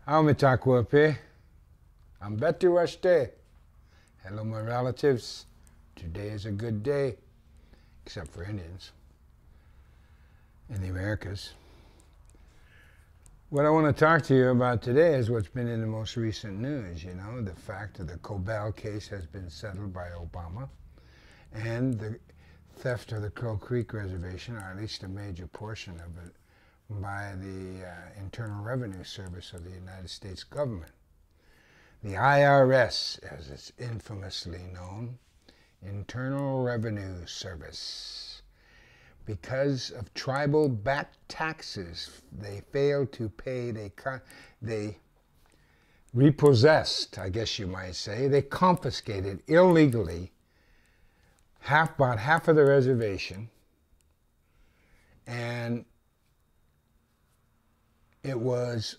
Aumitakwape. I'm Betty Washte. Hello, my relatives. Today is a good day, except for Indians in the Americas. What I want to talk to you about today is what's been in the most recent news. You know, the fact that the Cobell case has been settled by Obama, and the theft of the Crow Creek Reservation, or at least a major portion of it, by the Internal Revenue Service of the United States government. The IRS, as it's infamously known, Internal Revenue Service. Because of tribal back taxes, they failed to pay, they repossessed, I guess you might say, they confiscated illegally about half of the reservation, and it was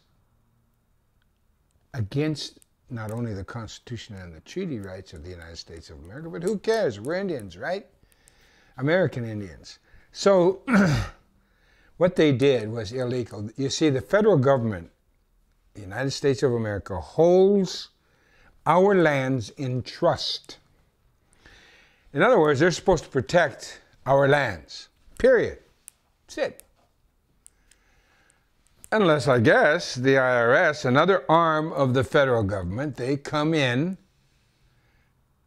against not only the Constitution and the treaty rights of the United States of America, but who cares? We're Indians, right? American Indians. So what they did was illegal. You see, the federal government, the United States of America, holds our lands in trust. In other words, they're supposed to protect our lands, period. That's it. Unless, I guess, the IRS, another arm of the federal government, they come in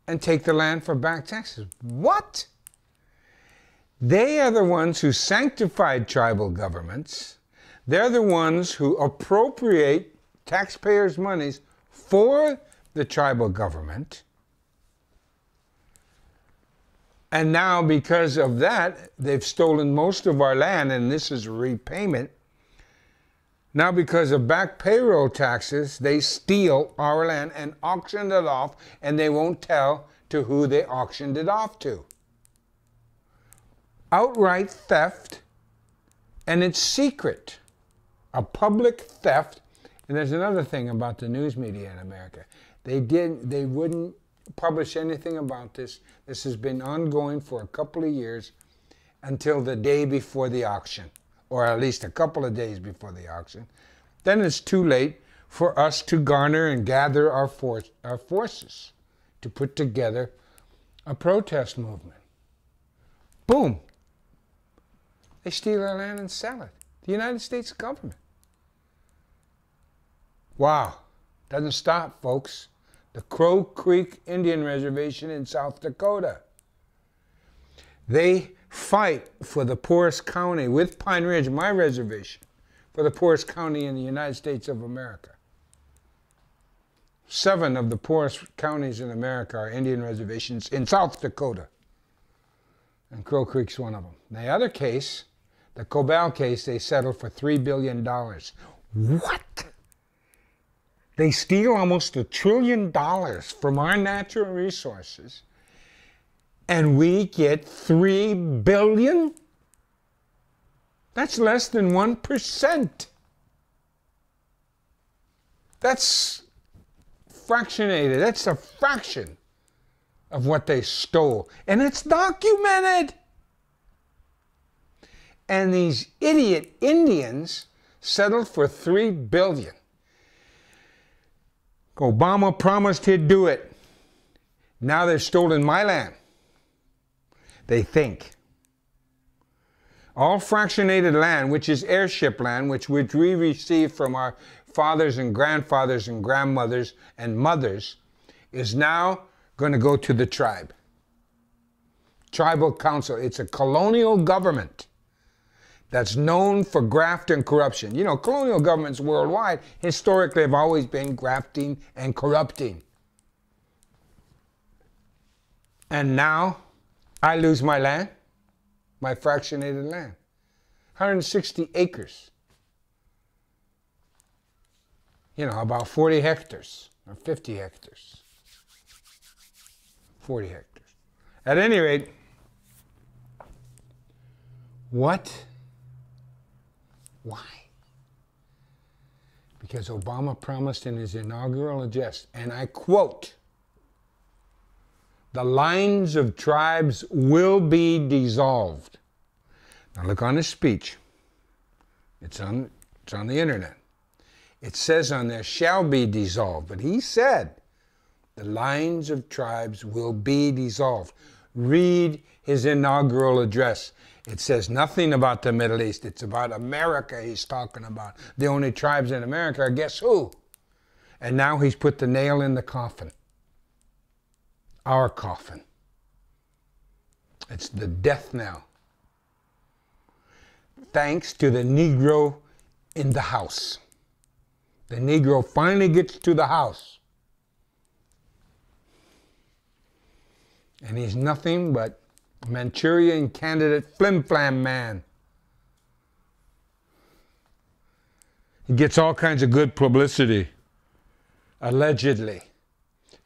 and take the land for back taxes. What? They are the ones who sanctified tribal governments. They're the ones who appropriate taxpayers' monies for the tribal government. And now, because of that, they've stolen most of our land, and this is repayment. Now, because of back payroll taxes, they steal our land and auction it off, and they won't tell to who they auctioned it off to. Outright theft, and it's secret. A public theft. And there's another thing about the news media in America. They wouldn't publish anything about this. This has been ongoing for a couple of years until the day before the auction, or at least a couple of days before the auction. Then it's too late for us to garner and gather our forces to put together a protest movement. Boom. They steal our land and sell it. The United States government. Wow. Doesn't stop, folks. The Crow Creek Indian Reservation in South Dakota. They fight for the poorest county with Pine Ridge, my reservation, for the poorest county in the United States of America. 7 of the poorest counties in America are Indian reservations in South Dakota. And Crow Creek's one of them. The other case, the Cobell case, they settled for $3 billion. What? They steal almost $1 trillion from our natural resources, and we get $3 billion? That's less than 1%. That's fractionated. That's a fraction of what they stole. And it's documented. And these idiot Indians settled for $3 billion. Obama promised he'd do it. Now they've stolen my land. They think. All fractionated land, which is airship land, which we received from our fathers and grandfathers and grandmothers and mothers, is now going to go to the tribe. Tribal council. It's a colonial government that's known for graft and corruption. You know, colonial governments worldwide historically have always been grafting and corrupting. And now I lose my land, my fractionated land. 160 acres. You know, about 40 hectares or 50 hectares. 40 hectares. At any rate, what? Why? Because Obama promised in his inaugural address, and I quote, "The lines of tribes will be dissolved." Now look on his speech. It's on the internet. It says on there, shall be dissolved. But he said, the lines of tribes will be dissolved. Read his inaugural address. It says nothing about the Middle East. It's about America he's talking about. The only tribes in America are guess who? And now he's put the nail in the coffin. Our coffin. It's the death knell. Thanks to the Negro in the house. The Negro finally gets to the house. And he's nothing but Manchurian candidate flim-flam man. He gets all kinds of good publicity, allegedly.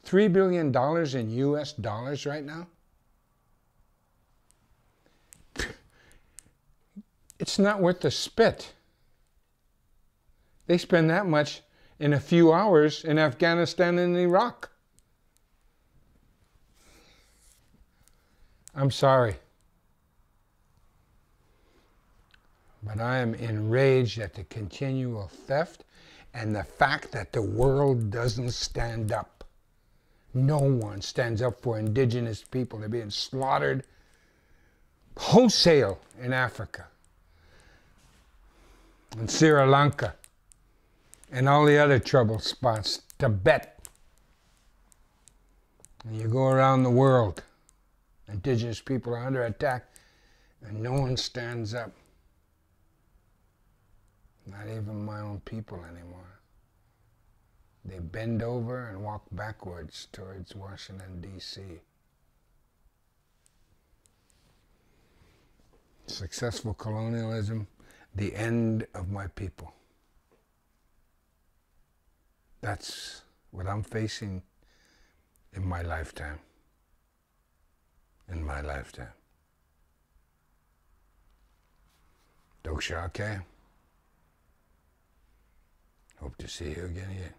$3 billion in US dollars right now? It's not worth the spit. They spend that much in a few hours in Afghanistan and Iraq. I'm sorry. But I am enraged at the continual theft and the fact that the world doesn't stand up. No one stands up for indigenous people. They're being slaughtered wholesale in Africa, in Sri Lanka, and all the other trouble spots, Tibet. And you go around the world, indigenous people are under attack, and no one stands up. Not even my own people anymore. They bend over and walk backwards towards Washington, D.C. Successful colonialism, the end of my people. That's what I'm facing in my lifetime. In my lifetime. Doksha, okay? Hope to see you again here.